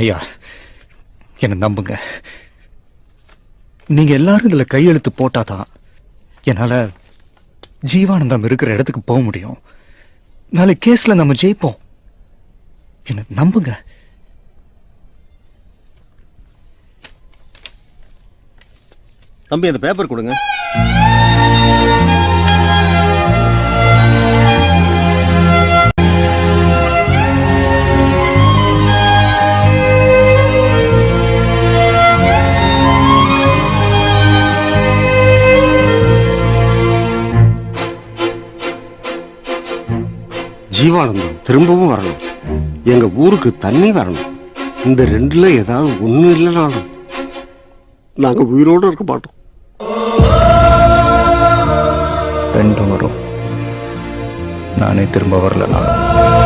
ஐயா, என்னை நம்புங்க. நீங்க எல்லாரும் இதுல கையெழுத்து போட்டாதான் என்னால ஜீவானந்தம் இருக்கிற இடத்துக்கு போக முடியும். நாளை கேஸ்ல நம்ம ஜெயிப்போம். என்ன நம்புங்க. தம்பி அந்த பேப்பர் கொடுங்க. ஜீவானந்தம் திரும்பவும் வரணும். எங்க ஊருக்கு தண்ணி வரணும். இந்த ரெண்டுல ஏதாவது ஒண்ணு இல்லைனாலும் நாங்க உயிரோடு இருக்க மாட்டோம். ரெண்டும் வரும். நானே திரும்ப வரல.